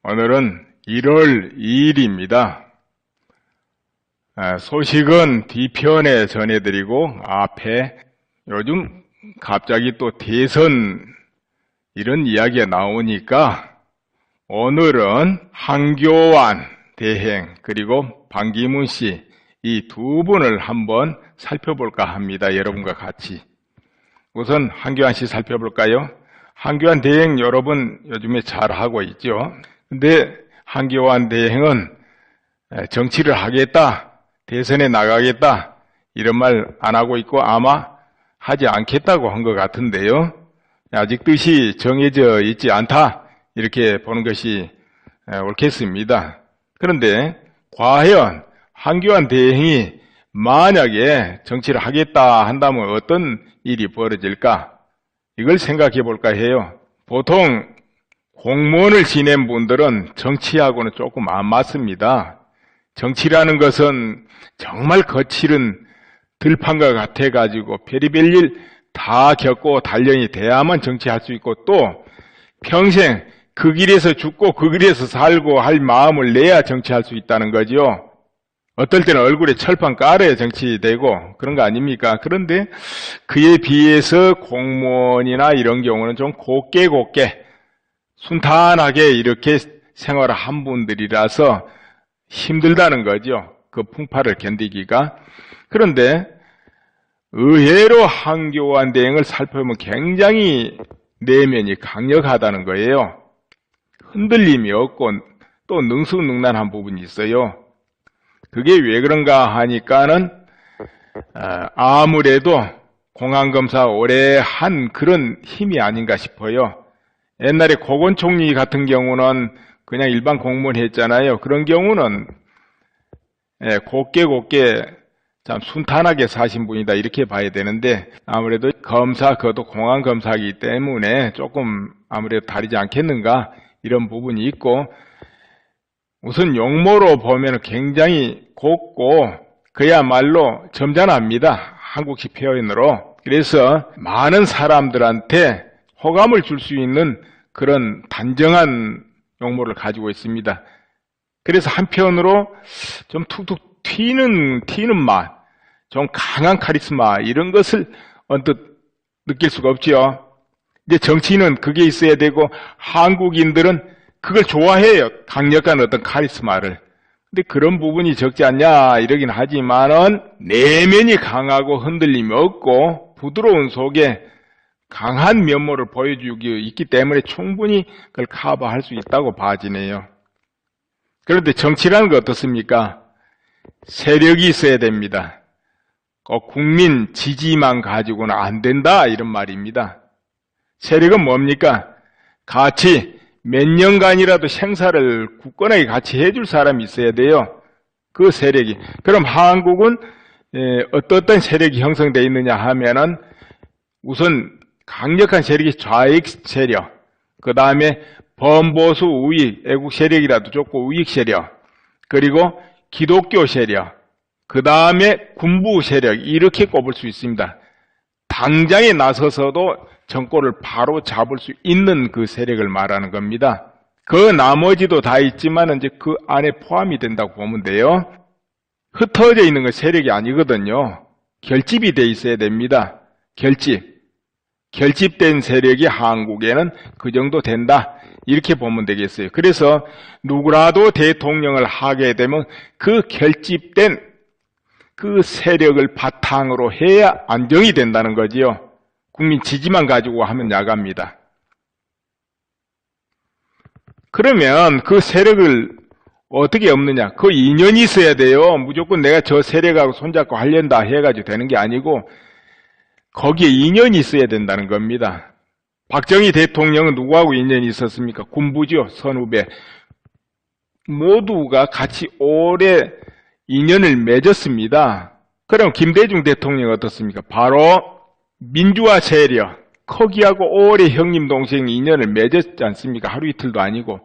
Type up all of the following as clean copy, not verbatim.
오늘은 1월 2일입니다. 소식은 뒤편에 전해드리고 앞에 요즘 갑자기 또 대선 이런 이야기가 나오니까 오늘은 한교안 대행 그리고 반기문 씨 이 두 분을 한번 살펴볼까 합니다. 여러분과 같이. 우선 한교안 씨 살펴볼까요? 한교안 대행 여러분 요즘에 잘하고 있죠. 근데 한교안 대행은 정치를 하겠다, 대선에 나가겠다 이런 말 안 하고 있고 아마 하지 않겠다고 한 것 같은데요. 아직 뜻이 정해져 있지 않다 이렇게 보는 것이 옳겠습니다. 그런데 과연 한교안 대행이 만약에 정치를 하겠다 한다면 어떤 일이 벌어질까? 이걸 생각해 볼까 해요. 보통 공무원을 지낸 분들은 정치하고는 조금 안 맞습니다. 정치라는 것은 정말 거칠은 들판과 같아가지고 별의별 일 다 겪고 단련이 돼야만 정치할 수 있고 또 평생 그 길에서 죽고 그 길에서 살고 할 마음을 내야 정치할 수 있다는 거죠. 어떨 때는 얼굴에 철판 깔아야 정치되고 그런 거 아닙니까? 그런데 그에 비해서 공무원이나 이런 경우는 좀 곱게 순탄하게 이렇게 생활을 한 분들이라서 힘들다는 거죠. 그 풍파를 견디기가. 그런데 의외로 한교안 대행을 살펴보면 굉장히 내면이 강력하다는 거예요. 흔들림이 없고 또 능수능란한 부분이 있어요. 그게 왜 그런가 하니까는 아무래도 공안검사 오래 한 그런 힘이 아닌가 싶어요. 옛날에 고건 총리 같은 경우는 그냥 일반 공무원 했잖아요. 그런 경우는 곱게 참 순탄하게 사신 분이다 이렇게 봐야 되는데 아무래도 검사 그것도 공안검사이기 때문에 조금 아무래도 다르지 않겠는가 이런 부분이 있고 우선 용모로 보면 굉장히 곱고 그야말로 점잖합니다. 한국식 표현으로. 그래서 많은 사람들한테 호감을 줄 수 있는 그런 단정한 용모를 가지고 있습니다. 그래서 한편으로 좀 툭툭 튀는 맛, 좀 강한 카리스마 이런 것을 언뜻 느낄 수가 없죠. 이제 정치인은 그게 있어야 되고 한국인들은 그걸 좋아해요. 강력한 어떤 카리스마를. 근데 그런 부분이 적지 않냐 이러긴 하지만은 내면이 강하고 흔들림이 없고 부드러운 속에 강한 면모를 보여주기 있기 때문에 충분히 그걸 커버할 수 있다고 봐지네요. 그런데 정치라는 거 어떻습니까? 세력이 있어야 됩니다. 꼭 국민 지지만 가지고는 안 된다 이런 말입니다. 세력은 뭡니까? 같이 몇 년간이라도 생사를 굳건하게 같이 해줄 사람이 있어야 돼요. 그 세력이. 그럼 한국은 어떤 세력이 형성되어 있느냐 하면은 우선 강력한 세력이 좌익 세력, 그 다음에 범보수 우익, 애국 세력이라도 좋고 우익 세력, 그리고 기독교 세력, 그 다음에 군부 세력 이렇게 꼽을 수 있습니다. 당장에 나서서도 정권을 바로 잡을 수 있는 그 세력을 말하는 겁니다. 그 나머지도 다 있지만 이제 그 안에 포함이 된다고 보면 돼요. 흩어져 있는 건 세력이 아니거든요. 결집이 돼 있어야 됩니다. 결집된 세력이 한국에는 그 정도 된다. 이렇게 보면 되겠어요. 그래서 누구라도 대통령을 하게 되면 그 결집된 그 세력을 바탕으로 해야 안정이 된다는 거지요. 국민 지지만 가지고 하면 나갑니다. 그러면 그 세력을 어떻게 없느냐? 그 인연이 있어야 돼요. 무조건 내가 저 세력하고 손잡고 하련다 해가지고 되는 게 아니고 거기에 인연이 있어야 된다는 겁니다. 박정희 대통령은 누구하고 인연이 있었습니까? 군부죠. 선후배. 모두가 같이 오래 인연을 맺었습니다. 그럼 김대중 대통령 어떻습니까? 바로 민주화 세력, 거기하고 오래 형님 동생 인연을 맺었지 않습니까? 하루 이틀도 아니고.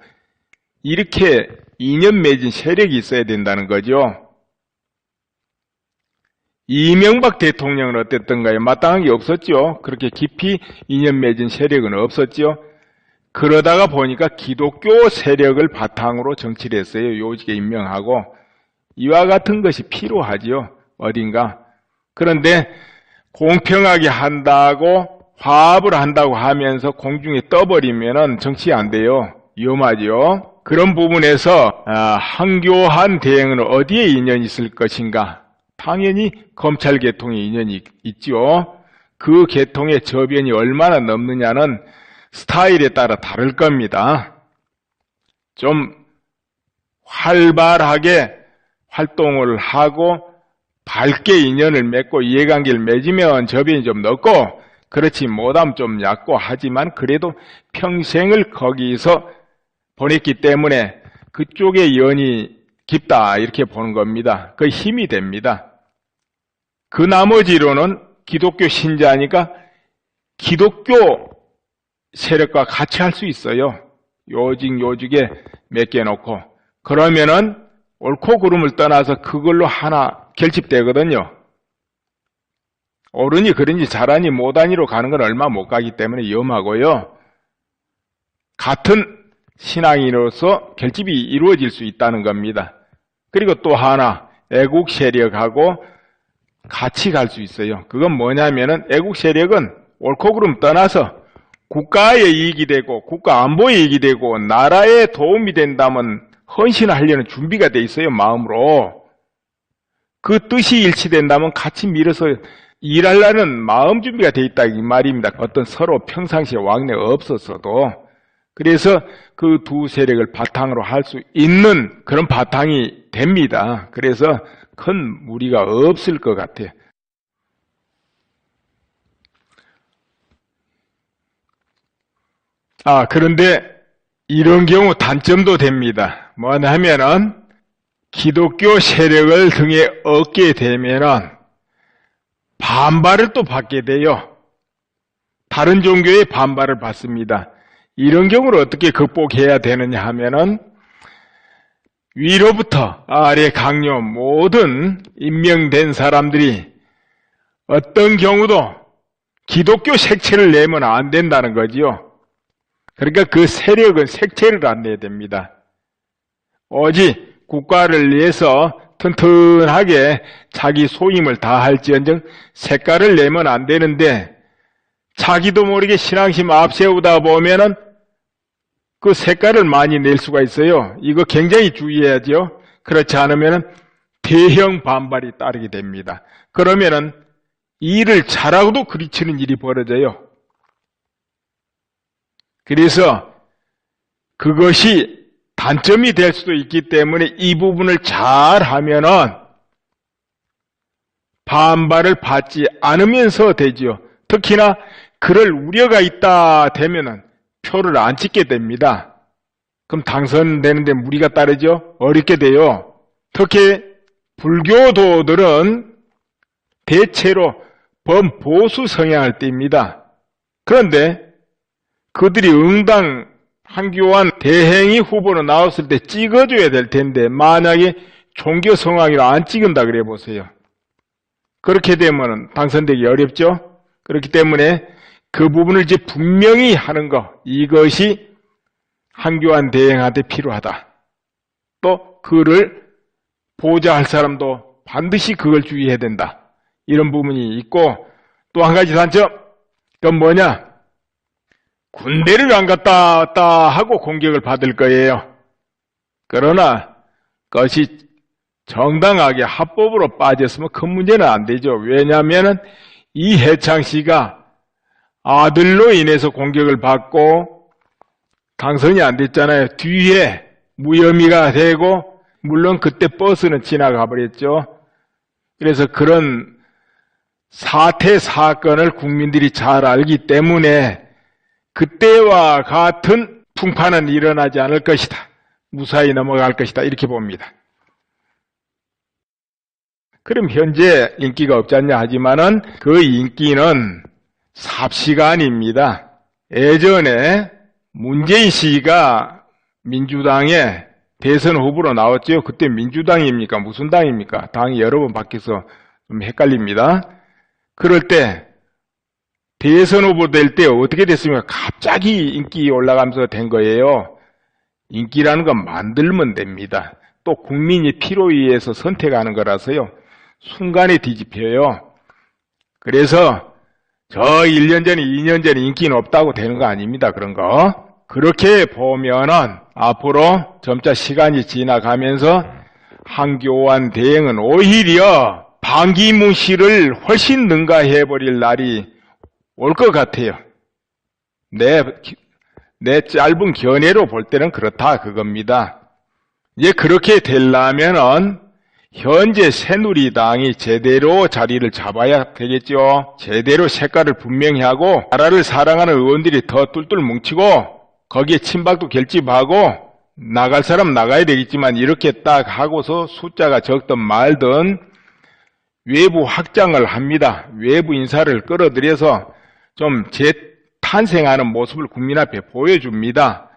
이렇게 인연 맺은 세력이 있어야 된다는 거죠. 이명박 대통령은 어땠던가요? 마땅한 게 없었죠. 그렇게 깊이 인연 맺은 세력은 없었죠. 그러다가 보니까 기독교 세력을 바탕으로 정치를 했어요. 요직에 임명하고. 이와 같은 것이 필요하지요. 어딘가. 그런데 공평하게 한다고 화합을 한다고 하면서 공중에 떠버리면은 정치가 안 돼요. 위험하지요. 그런 부분에서 황교안 대행은 어디에 인연이 있을 것인가? 당연히 검찰 계통에 인연이 있죠. 그 계통의 저변이 얼마나 넘느냐는 스타일에 따라 다를 겁니다. 좀 활발하게 활동을 하고 밝게 인연을 맺고 이해관계를 맺으면 저변이 좀 넓고, 그렇지 못하면 좀 얕고, 하지만 그래도 평생을 거기서 보냈기 때문에 그쪽의 연이 깊다 이렇게 보는 겁니다. 그 힘이 됩니다. 그 나머지로는 기독교 신자니까 기독교 세력과 같이 할 수 있어요. 요직에 맡겨놓고. 그러면은 옳고 그름을 떠나서 그걸로 하나 결집되거든요. 옳으니 그러니 잘하니 못하니로 가는 건 얼마 못 가기 때문에 위험하고요. 같은 신앙인으로서 결집이 이루어질 수 있다는 겁니다. 그리고 또 하나, 애국 세력하고 같이 갈 수 있어요. 그건 뭐냐면은 애국 세력은 옳고 그름 떠나서 국가의 이익이 되고 국가 안보의 이익이 되고 나라에 도움이 된다면 헌신하려는 준비가 돼 있어요. 마음으로. 그 뜻이 일치된다면 같이 밀어서 일하려는 마음 준비가 돼 있다 이 말입니다. 어떤 서로 평상시에 왕래가 없었어도. 그래서 그 두 세력을 바탕으로 할 수 있는 그런 바탕이 됩니다. 그래서 큰 무리가 없을 것 같아요. 그런데 이런 경우 단점도 됩니다. 뭐냐 하면은 기독교 세력을 등에 얻게 되면은 반발을 또 받게 돼요. 다른 종교의 반발을 받습니다. 이런 경우를 어떻게 극복해야 되느냐 하면은 위로부터 아래 강요 모든 임명된 사람들이 어떤 경우도 기독교 색채를 내면 안 된다는 거지요. 그러니까 그 세력은 색채를 안 내야 됩니다. 오직 국가를 위해서 튼튼하게 자기 소임을 다할지언정 색깔을 내면 안 되는데, 자기도 모르게 신앙심 앞세우다 보면은 그 색깔을 많이 낼 수가 있어요. 이거 굉장히 주의해야죠. 그렇지 않으면은 대형 반발이 따르게 됩니다. 그러면은 일을 잘하고도 그리치는 일이 벌어져요. 그래서 그것이 단점이 될 수도 있기 때문에 이 부분을 잘 하면은 반발을 받지 않으면서 되지요. 특히나 그럴 우려가 있다 되면은 표를 안 찍게 됩니다. 그럼 당선되는데 무리가 따르죠? 어렵게 돼요. 특히 불교도들은 대체로 범보수 성향을 띱니다. 그런데 그들이 응당 황교안 대행이 후보로 나왔을 때 찍어줘야 될 텐데, 만약에 종교 성향으로 안 찍은다 그래 보세요. 그렇게 되면 당선되기 어렵죠? 그렇기 때문에 그 부분을 이제 분명히 하는 거, 이것이 황교안 대행한테 필요하다. 또 그를 보좌할 사람도 반드시 그걸 주의해야 된다. 이런 부분이 있고, 또 한 가지 단점, 그건 뭐냐? 군대를 안 갔다 왔다 하고 공격을 받을 거예요. 그러나 그것이 정당하게 합법으로 빠졌으면 큰 문제는 안 되죠. 왜냐하면 이해창 씨가 아들로 인해서 공격을 받고 당선이 안 됐잖아요. 뒤에 무혐의가 되고, 물론 그때 버스는 지나가 버렸죠. 그래서 그런 사태 사건을 국민들이 잘 알기 때문에 그때와 같은 풍파는 일어나지 않을 것이다. 무사히 넘어갈 것이다. 이렇게 봅니다. 그럼 현재 인기가 없지 않냐 하지만은 그 인기는 삽시간입니다. 예전에 문재인 씨가 민주당의 대선 후보로 나왔죠. 그때 민주당입니까? 무슨 당입니까? 당이 여러 번 바뀌어서 좀 헷갈립니다. 그럴 때 대선 후보 될 때 어떻게 됐습니까? 갑자기 인기 올라가면서 된 거예요. 인기라는 건 만들면 됩니다. 또 국민이 필요에 의해서 선택하는 거라서요. 순간에 뒤집혀요. 그래서 저 1년 전에 2년 전에 인기는 없다고 되는 거 아닙니다. 그런 거. 그렇게 보면은 앞으로 점차 시간이 지나가면서 한교안 대행은 오히려 반기문 씨를 훨씬 능가해버릴 날이 올 것 같아요. 내 짧은 견해로 볼 때는 그렇다 그겁니다. 이제 그렇게 되려면은 현재 새누리당이 제대로 자리를 잡아야 되겠죠. 제대로 색깔을 분명히 하고 나라를 사랑하는 의원들이 더 똘똘 뭉치고 거기에 친박도 결집하고 나갈 사람 나가야 되겠지만 이렇게 딱 하고서 숫자가 적든 말든 외부 확장을 합니다. 외부 인사를 끌어들여서 좀 재탄생하는 모습을 국민 앞에 보여줍니다.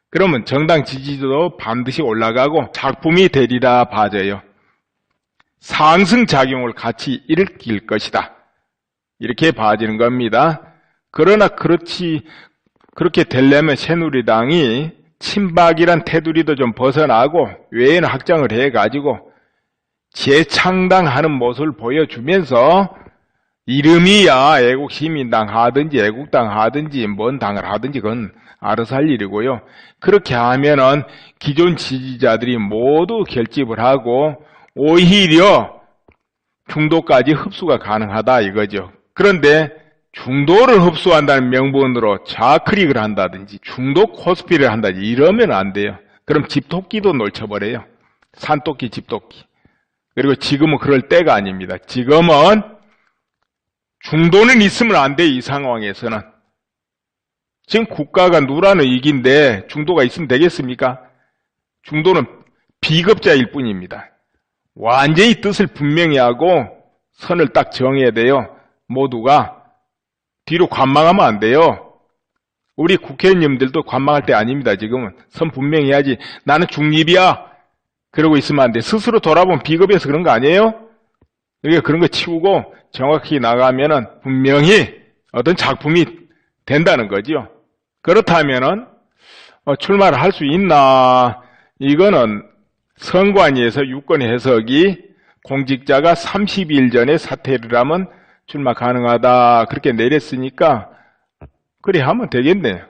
그러면 정당 지지도도 반드시 올라가고 작품이 되리라 봐져요. 상승작용을 같이 일으킬 것이다. 이렇게 봐지는 겁니다. 그러나 그렇게 되려면 새누리당이 친박이란 테두리도 좀 벗어나고 외에는 확장을 해가지고 재창당하는 모습을 보여주면서 이름이야 애국시민당 하든지 애국당 하든지 뭔 당을 하든지 그건 알아서 할 일이고요. 그렇게 하면은 기존 지지자들이 모두 결집을 하고 오히려 중도까지 흡수가 가능하다 이거죠. 그런데 중도를 흡수한다는 명분으로 좌클릭을 한다든지 중도 코스피를 한다든지 이러면 안 돼요. 그럼 집토끼도 놓쳐버려요. 산토끼, 집토끼. 그리고 지금은 그럴 때가 아닙니다. 지금은 중도는 있으면 안 돼, 이 상황에서는. 지금 국가가 누라는 위기인데 중도가 있으면 되겠습니까? 중도는 비겁자일 뿐입니다. 완전히 뜻을 분명히 하고 선을 딱 정해야 돼요. 모두가. 뒤로 관망하면 안 돼요. 우리 국회의원님들도 관망할 때 아닙니다. 지금은 선 분명히 해야지. 나는 중립이야. 그러고 있으면 안 돼. 스스로 돌아보면 비겁해서 그런 거 아니에요? 그러니까 그런 거 치우고 정확히 나가면은 분명히 어떤 작품이 된다는 거죠. 그렇다면은 출마를 할 수 있나? 이거는 선관위에서 유권 해석이 공직자가 30일 전에 사퇴를 하면 출마 가능하다 그렇게 내렸으니까 그래 하면 되겠네요.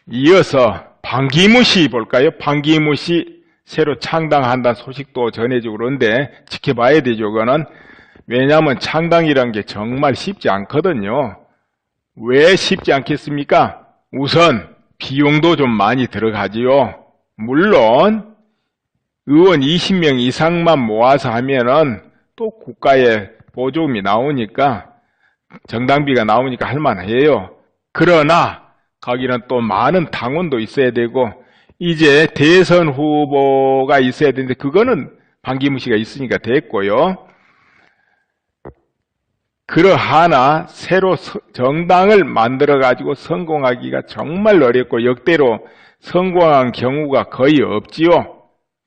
이어서 반기문 씨 볼까요? 반기문 씨 새로 창당한다는 소식도 전해지고 그런데 지켜봐야 되죠. 그거는 왜냐하면 창당이란 게 정말 쉽지 않거든요. 왜 쉽지 않겠습니까? 우선 비용도 좀 많이 들어가지요. 물론 의원 20명 이상만 모아서 하면은 또 국가에 보조금이 나오니까 정당비가 나오니까 할만해요. 그러나 거기는 또 많은 당원도 있어야 되고 이제 대선 후보가 있어야 되는데 그거는 반기문 씨가 있으니까 됐고요. 그러하나 새로 정당을 만들어가지고 성공하기가 정말 어렵고 역대로 성공한 경우가 거의 없지요.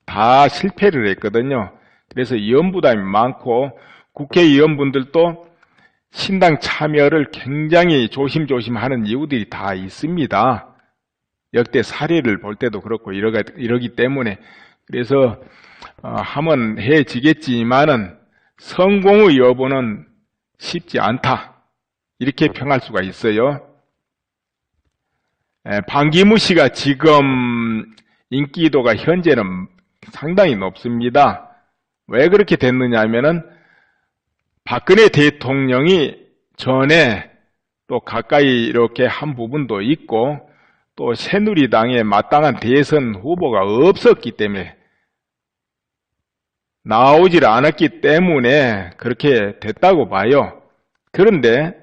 다 실패를 했거든요. 그래서 위원부담이 많고 국회의원분들도 신당 참여를 굉장히 조심조심 하는 이유들이 다 있습니다. 역대 사례를 볼 때도 그렇고 이러기 때문에 그래서 하면 해지겠지만은 성공의 여부는 쉽지 않다. 이렇게 평할 수가 있어요. 반기문 씨가 지금 인기도가 현재는 상당히 높습니다. 왜 그렇게 됐느냐 하면은 박근혜 대통령이 전에 또 가까이 이렇게 한 부분도 있고 또 새누리당에 마땅한 대선 후보가 없었기 때문에 나오질 않았기 때문에 그렇게 됐다고 봐요. 그런데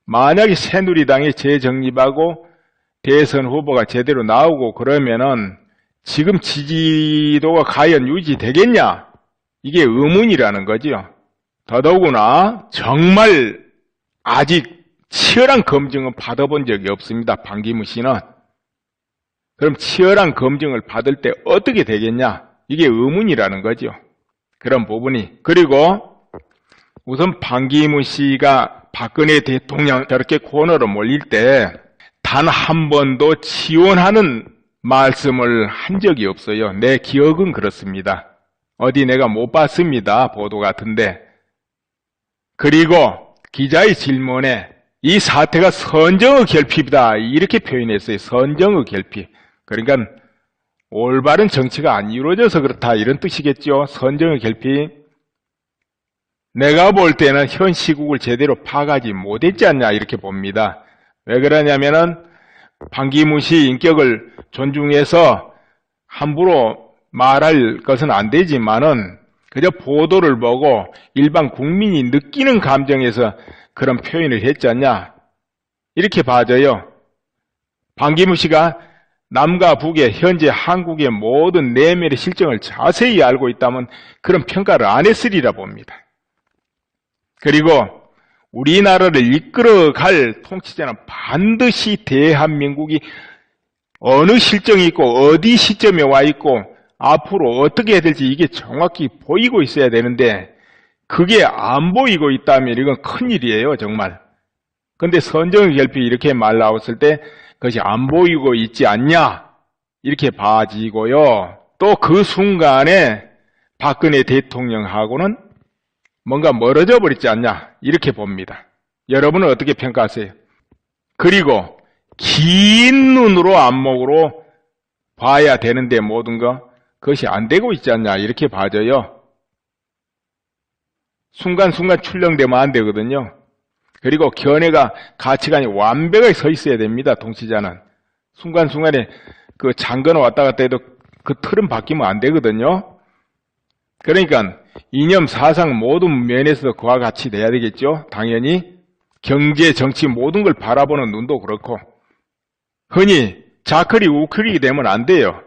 만약에 새누리당이 재정립하고 대선 후보가 제대로 나오고 그러면은 지금 지지도가 과연 유지되겠냐? 이게 의문이라는 거죠. 더더구나 정말 아직 치열한 검증은 받아본 적이 없습니다. 반기문 씨는. 그럼 치열한 검증을 받을 때 어떻게 되겠냐? 이게 의문이라는 거죠. 그런 부분이. 그리고 우선 반기문 씨가 박근혜 대통령 저렇게 코너로 몰릴 때 단 한 번도 지원하는 말씀을 한 적이 없어요. 내 기억은 그렇습니다. 어디 내가 못 봤습니다. 보도 같은데. 그리고 기자의 질문에 이 사태가 선정의 결핍이다 이렇게 표현했어요. 선정의 결핍. 그러니까 올바른 정치가 안 이루어져서 그렇다 이런 뜻이겠죠. 선정의 결핍. 내가 볼 때는 현 시국을 제대로 파악하지 못했지 않냐 이렇게 봅니다. 왜 그러냐면은 반기문 씨 인격을 존중해서 함부로 말할 것은 안 되지만은 그저 보도를 보고 일반 국민이 느끼는 감정에서 그런 표현을 했지 않냐 이렇게 봐져요. 반기문 씨가 남과 북의 현재 한국의 모든 내면의 실정을 자세히 알고 있다면 그런 평가를 안 했으리라 봅니다. 그리고 우리나라를 이끌어갈 통치자는 반드시 대한민국이 어느 실정이 있고 어디 시점에 와 있고 앞으로 어떻게 해야 될지 이게 정확히 보이고 있어야 되는데 그게 안 보이고 있다면 이건 큰일이에요 정말. 근데 선정의 결핍이 이렇게 말 나왔을 때 그것이 안 보이고 있지 않냐 이렇게 봐지고요. 또 그 순간에 박근혜 대통령하고는 뭔가 멀어져 버렸지 않냐 이렇게 봅니다. 여러분은 어떻게 평가하세요? 그리고 긴 눈으로 안목으로 봐야 되는데 모든 거 그것이 안 되고 있지 않냐 이렇게 봐져요. 순간순간 출렁대면 안 되거든요. 그리고 견해가 가치관이 완벽하게 서 있어야 됩니다. 통치자는 순간순간에 그 장거나 왔다 갔다 해도 그 틀은 바뀌면 안 되거든요. 그러니까 이념, 사상 모든 면에서 그와 같이 돼야 되겠죠. 당연히 경제, 정치 모든 걸 바라보는 눈도 그렇고 흔히 자클이 우클릭이 되면 안 돼요.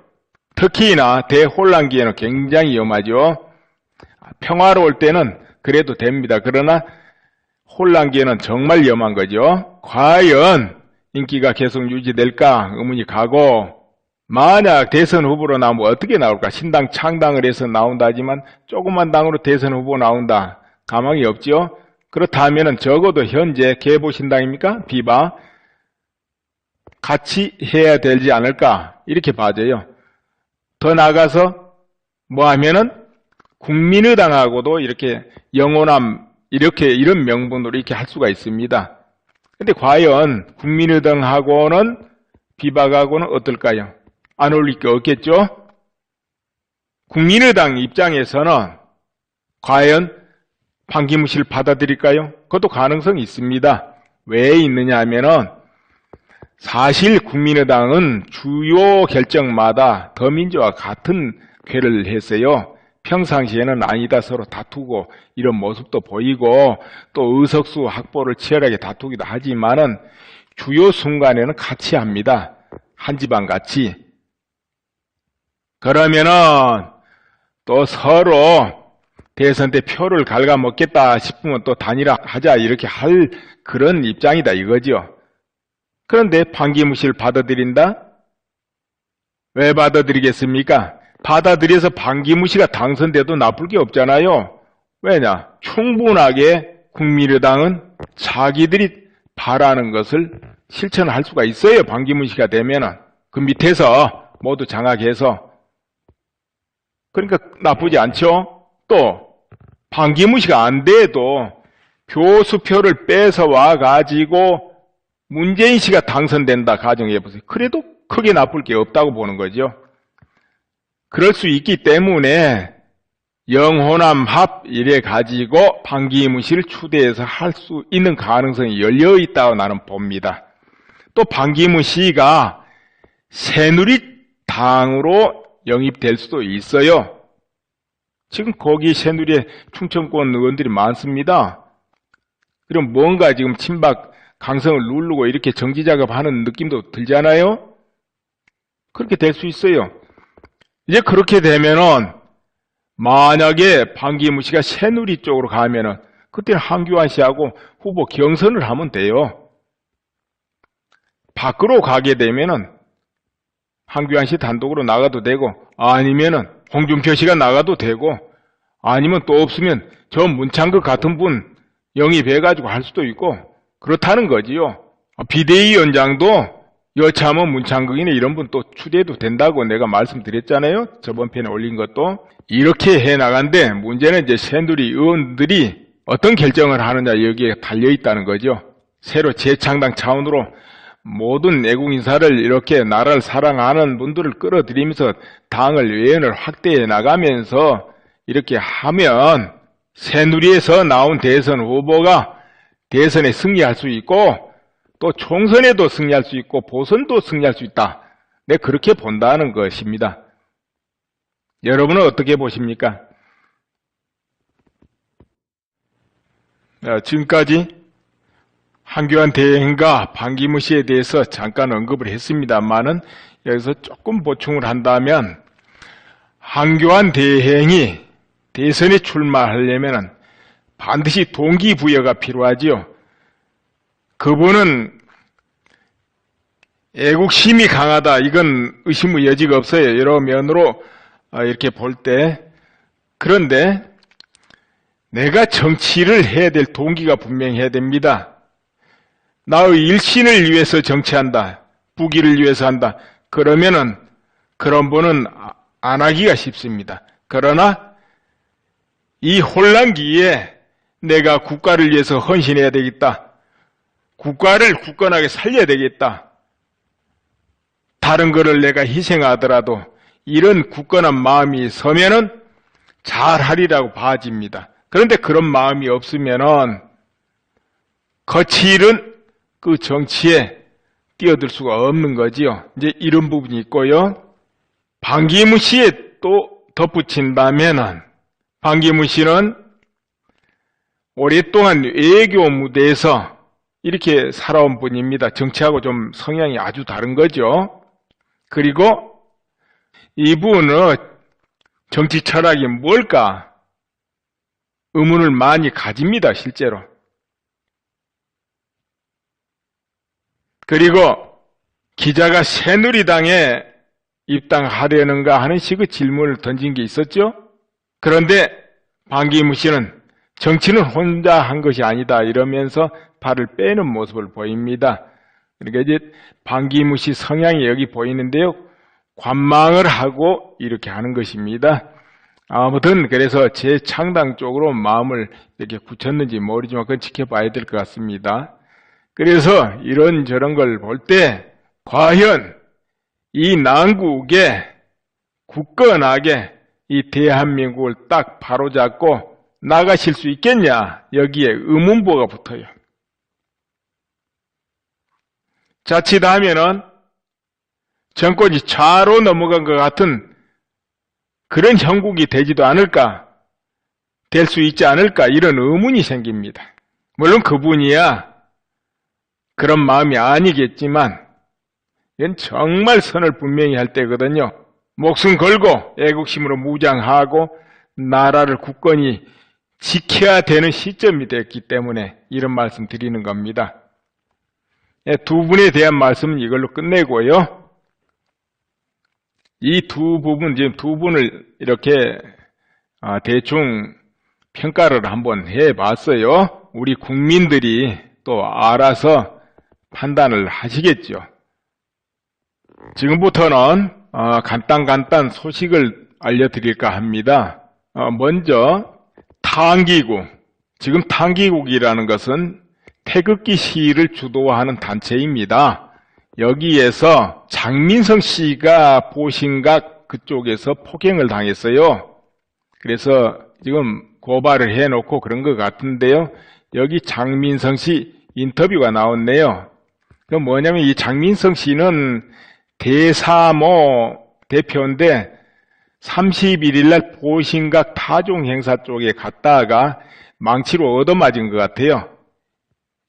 특히나 대혼란기에는 굉장히 위험하죠. 평화로울 때는 그래도 됩니다. 그러나 혼란기에는 정말 위험한 거죠. 과연 인기가 계속 유지될까 의문이 가고 만약 대선 후보로 나오면 어떻게 나올까? 신당 창당을 해서 나온다 하지만 조그만 당으로 대선 후보 나온다. 가망이 없죠. 그렇다면 적어도 현재 개보신당입니까? 비바 같이 해야 되지 않을까? 이렇게 봐져요. 더 나아가서 뭐 하면은 국민의당하고도 이렇게 영호남 이런 명분으로 이렇게 할 수가 있습니다. 근데 과연 국민의당하고는 비박하고는 어떨까요? 안 어울릴 게 없겠죠? 국민의당 입장에서는 과연 반기문 씨를 받아들일까요? 그것도 가능성이 있습니다. 왜 있느냐 하면은 사실 국민의당은 주요 결정마다 더민주와 같은 궤를 했어요. 평상시에는 아니다 서로 다투고 이런 모습도 보이고 또 의석수 확보를 치열하게 다투기도 하지만은 주요 순간에는 같이 합니다. 한 집안 같이. 그러면은 또 서로 대선 때 표를 갉아먹겠다 싶으면 또 단일화하자 이렇게 할 그런 입장이다 이거죠. 그런데 반기문 씨를 받아들인다? 왜 받아들이겠습니까? 받아들여서 반기문 씨가 당선돼도 나쁠 게 없잖아요. 왜냐? 충분하게 국민의당은 자기들이 바라는 것을 실천할 수가 있어요. 반기문 씨가 되면은 그 밑에서 모두 장악해서. 그러니까 나쁘지 않죠? 또 반기문 씨가 안 돼도 교수표를 뺏어와 가지고 문재인 씨가 당선된다 가정해보세요. 그래도 크게 나쁠 게 없다고 보는 거죠. 그럴 수 있기 때문에 영호남 합 이래 가지고 반기문 씨를 추대해서 할 수 있는 가능성이 열려 있다고 나는 봅니다. 또 반기문 씨가 새누리당으로 영입될 수도 있어요. 지금 거기 새누리에 충청권 의원들이 많습니다. 그럼 뭔가 지금 친박 강성을 누르고 이렇게 정지 작업하는 느낌도 들잖아요. 그렇게 될 수 있어요. 이제 그렇게 되면은 만약에 반기문 씨가 새누리 쪽으로 가면은 그때는 한교안 씨하고 후보 경선을 하면 돼요. 밖으로 가게 되면은 한교안 씨 단독으로 나가도 되고 아니면은 홍준표 씨가 나가도 되고 아니면 또 없으면 저 문창극 같은 분 영입해가지고 할 수도 있고 그렇다는 거지요. 비대위원장도 여차하면 문창극이나 이런 분 또 추대해도 된다고 내가 말씀드렸잖아요. 저번 편에 올린 것도. 이렇게 해나간데 문제는 이제 새누리 의원들이 어떤 결정을 하느냐 여기에 달려있다는 거죠. 새로 재창당 차원으로 모든 애국 인사를 이렇게 나라를 사랑하는 분들을 끌어들이면서 당을 외연을 확대해 나가면서 이렇게 하면 새누리에서 나온 대선 후보가 대선에 승리할 수 있고 또 총선에도 승리할 수 있고 보선도 승리할 수 있다. 네, 그렇게 본다는 것입니다. 여러분은 어떻게 보십니까? 지금까지 한교안 대행과 반기문 씨에 대해서 잠깐 언급을 했습니다만은 여기서 조금 보충을 한다면 한교안 대행이 대선에 출마하려면은 반드시 동기부여가 필요하지요. 그분은 애국심이 강하다. 이건 의심의 여지가 없어요. 여러 면으로 이렇게 볼 때. 그런데 내가 정치를 해야 될 동기가 분명해야 됩니다. 나의 일신을 위해서 정치한다. 부귀를 위해서 한다. 그러면은 그런 분은 안 하기가 쉽습니다. 그러나 이 혼란기에 내가 국가를 위해서 헌신해야 되겠다. 국가를 굳건하게 살려야 되겠다. 다른 거를 내가 희생하더라도 이런 굳건한 마음이 서면은 잘하리라고 봐집니다. 그런데 그런 마음이 없으면은 거칠은 그 정치에 뛰어들 수가 없는 거지요. 이제 이런 부분이 있고요. 반기문 씨에 또 덧붙인다면은 반기문 씨는 오랫동안 외교 무대에서 이렇게 살아온 분입니다. 정치하고 좀 성향이 아주 다른 거죠. 그리고 이분의 정치 철학이 뭘까? 의문을 많이 가집니다, 실제로. 그리고 기자가 새누리당에 입당하려는가 하는 식의 질문을 던진 게 있었죠. 그런데 반기문 씨는 정치는 혼자 한 것이 아니다 이러면서 발을 빼는 모습을 보입니다. 그러니까 이제 반기문 씨 성향이 여기 보이는데요. 관망을 하고 이렇게 하는 것입니다. 아무튼 그래서 재창당 쪽으로 마음을 이렇게 굳혔는지 모르지만 그건 지켜봐야 될 것 같습니다. 그래서 이런저런 걸 볼 때 과연 이 난국에 굳건하게 이 대한민국을 딱 바로잡고 나가실 수 있겠냐? 여기에 의문부가 붙어요. 자칫하면은 정권이 좌로 넘어간 것 같은 그런 형국이 되지도 않을까? 될 수 있지 않을까? 이런 의문이 생깁니다. 물론 그분이야 그런 마음이 아니겠지만 이건 정말 선을 분명히 할 때거든요. 목숨 걸고 애국심으로 무장하고 나라를 굳건히 지켜야 되는 시점이 됐기 때문에 이런 말씀 드리는 겁니다. 두 분에 대한 말씀은 이걸로 끝내고요. 이 두 부분, 지금 두 분을 이렇게 대충 평가를 한번 해봤어요. 우리 국민들이 또 알아서 판단을 하시겠죠. 지금부터는 간단 소식을 알려드릴까 합니다. 먼저 탕기국, 지금 탕기국이라는 것은 태극기 시위를 주도하는 단체입니다. 여기에서 장민성 씨가 보신각 그쪽에서 폭행을 당했어요. 그래서 지금 고발을 해놓고 그런 것 같은데요. 여기 장민성 씨 인터뷰가 나왔네요. 그 뭐냐면 이 장민성 씨는 대사모 대표인데 31일 날 보신각 타종 행사 쪽에 갔다가 망치로 얻어맞은 것 같아요.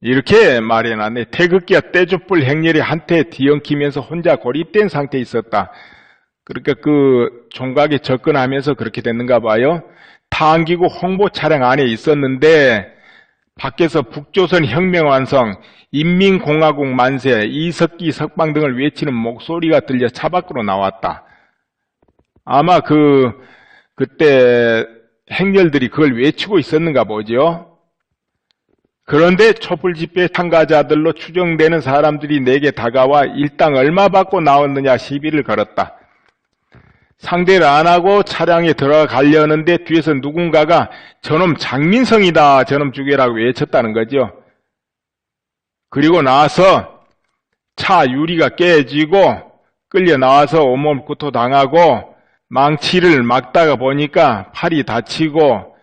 이렇게 말해놨네. 태극기와 떼촛불 행렬이 한테 뒤엉키면서 혼자 고립된 상태에 있었다. 그러니까 그 총각에 접근하면서 그렇게 됐는가 봐요. 탕기국 홍보 차량 안에 있었는데 밖에서 북조선 혁명 완성, 인민공화국 만세, 이석기 석방 등을 외치는 목소리가 들려 차 밖으로 나왔다. 아마 그때 행렬들이 그걸 외치고 있었는가 보죠. 그런데 촛불 집회 참가자들로 추정되는 사람들이 내게 다가와 일당 얼마 받고 나왔느냐 시비를 걸었다. 상대를 안 하고 차량에 들어가려는데 뒤에서 누군가가 저놈 장민성이다, 저놈 죽여라고 외쳤다는 거죠. 그리고 나서 차 유리가 깨지고 끌려 나와서 온몸 구토당하고 망치를 막다가 보니까 팔이 다치고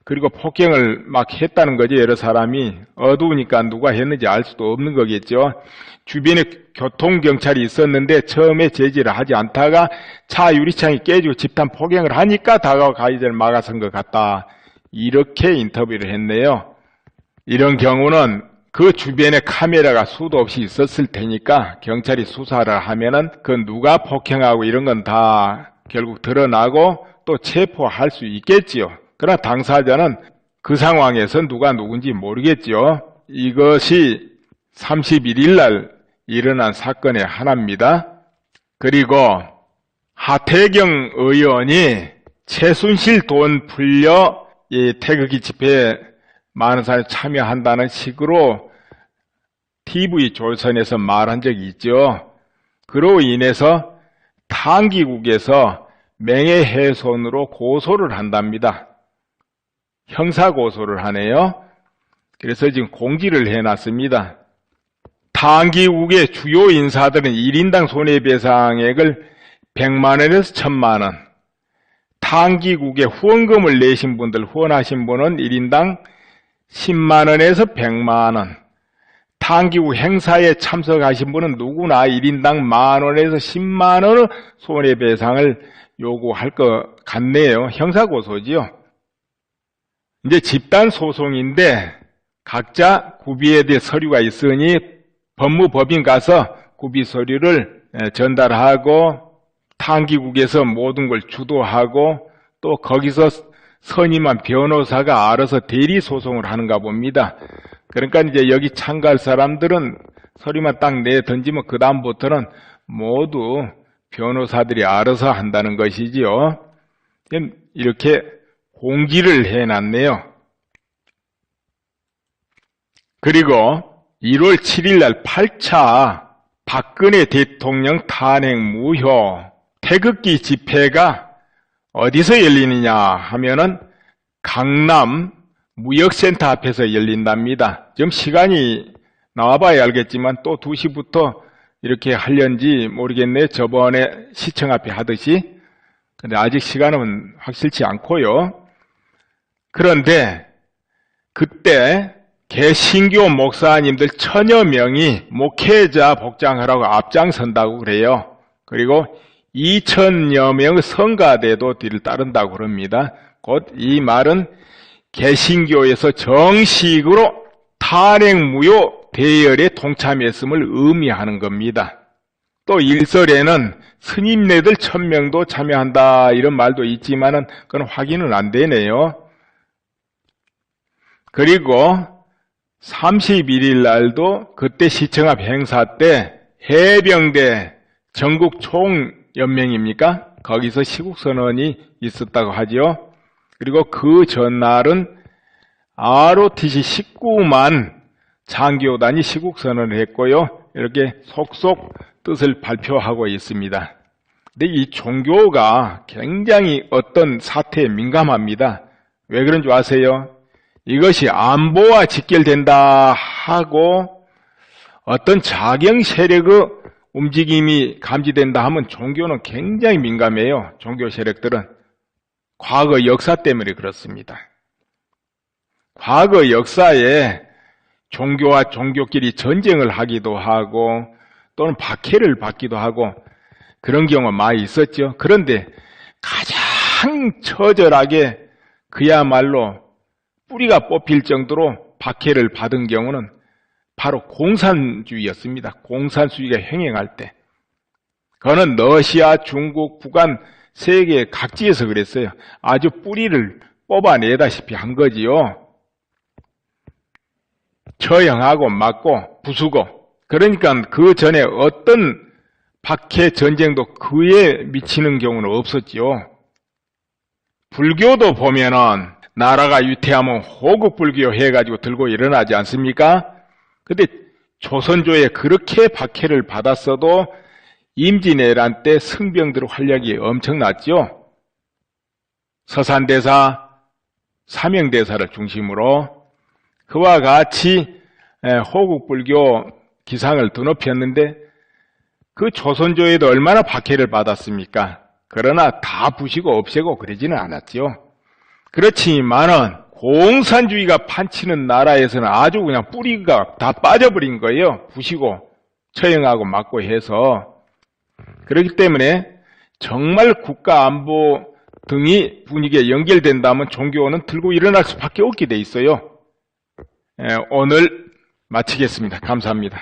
그리고 폭행을 막 했다는 거죠. 여러 사람이. 어두우니까 누가 했는지 알 수도 없는 거겠죠. 주변에 교통경찰이 있었는데 처음에 제지를 하지 않다가 차 유리창이 깨지고 집단 폭행을 하니까 다가와 가이드를 막아선 것 같다. 이렇게 인터뷰를 했네요. 이런 경우는 그 주변에 카메라가 수도 없이 있었을 테니까 경찰이 수사를 하면은 그 누가 폭행하고 이런 건 다 결국 드러나고 또 체포할 수 있겠지요. 그러나 당사자는 그 상황에서 누가 누군지 모르겠죠. 이것이 31일 날 일어난 사건의 하나입니다. 그리고 하태경 의원이 최순실 돈 풀려 이 태극기 집회에 많은 사람이 참여한다는 식으로 TV조선에서 말한 적이 있죠. 그로 인해서 탕기국에서 명예훼손으로 고소를 한답니다. 형사고소를 하네요. 그래서 지금 공지를 해놨습니다. 탕기국의 주요 인사들은 1인당 손해배상액을 100만원에서 1000만원, 탕기국에 후원금을 내신 분들, 후원하신 분은 1인당 10만원에서 100만원, 탕기국 행사에 참석하신 분은 누구나 1인당 만원에서 10만원의 손해배상을 요구할 것 같네요. 형사고소지요. 이제 집단소송인데 각자 구비에 대해 서류가 있으니 법무법인 가서 구비 서류를 전달하고 탕기국에서 모든 걸 주도하고 또 거기서 선임한 변호사가 알아서 대리소송을 하는가 봅니다. 그러니까 이제 여기 참가할 사람들은 서류만 딱 내던지면 그 다음부터는 모두 변호사들이 알아서 한다는 것이지요. 이렇게 공지를 해놨네요. 그리고 1월 7일 날 8차 박근혜 대통령 탄핵 무효 태극기 집회가 어디서 열리느냐 하면은 강남 무역센터 앞에서 열린답니다. 지금 시간이 나와봐야 알겠지만 또 2시부터 이렇게 하려는지 모르겠네요. 저번에 시청 앞에 하듯이. 근데 아직 시간은 확실치 않고요. 그런데 그때 개신교 목사님들 1000여 명이 목회자 복장하라고 앞장선다고 그래요. 그리고 2000여 명의 성가대도 뒤를 따른다고 그럽니다. 곧 이 말은 개신교에서 정식으로 탄핵무효 대열에 동참했음을 의미하는 겁니다. 또 일설에는 스님네들 1000명도 참여한다 이런 말도 있지만은 그건 확인은 안 되네요. 그리고 31일 날도 그때 시청 앞 행사 때 해병대 전국 총연맹입니까? 거기서 시국선언이 있었다고 하죠. 그리고 그 전날은 ROTC 19만 장교단이 시국선언을 했고요. 이렇게 속속 뜻을 발표하고 있습니다. 근데 이 종교가 굉장히 어떤 사태에 민감합니다. 왜 그런 줄 아세요? 이것이 안보와 직결된다 하고 어떤 자경 세력의 움직임이 감지된다 하면 종교는 굉장히 민감해요. 종교 세력들은. 과거 역사 때문에 그렇습니다. 과거 역사에 종교와 종교끼리 전쟁을 하기도 하고 또는 박해를 받기도 하고 그런 경우가 많이 있었죠. 그런데 가장 처절하게 그야말로 뿌리가 뽑힐 정도로 박해를 받은 경우는 바로 공산주의였습니다. 공산주의가 횡행할 때. 그거는 러시아, 중국, 북한 세계 각지에서 그랬어요. 아주 뿌리를 뽑아내다시피 한 거지요. 처형하고 맞고 부수고. 그러니까 그 전에 어떤 박해 전쟁도 그에 미치는 경우는 없었지요. 불교도 보면은 나라가 위태하면 호국불교 해가지고 들고 일어나지 않습니까? 근데 조선조에 그렇게 박해를 받았어도 임진왜란 때 승병들 활약이 엄청났죠. 서산대사, 사명대사를 중심으로 그와 같이 호국불교 기상을 드높였는데 그 조선조에도 얼마나 박해를 받았습니까? 그러나 다 부시고 없애고 그러지는 않았죠. 그렇지만은 공산주의가 판치는 나라에서는 아주 그냥 뿌리가 다 빠져버린 거예요. 부시고 처형하고 막고 해서. 그렇기 때문에 정말 국가안보 등이 분위기에 연결된다면 종교는 들고 일어날 수밖에 없게 돼 있어요. 오늘 마치겠습니다. 감사합니다.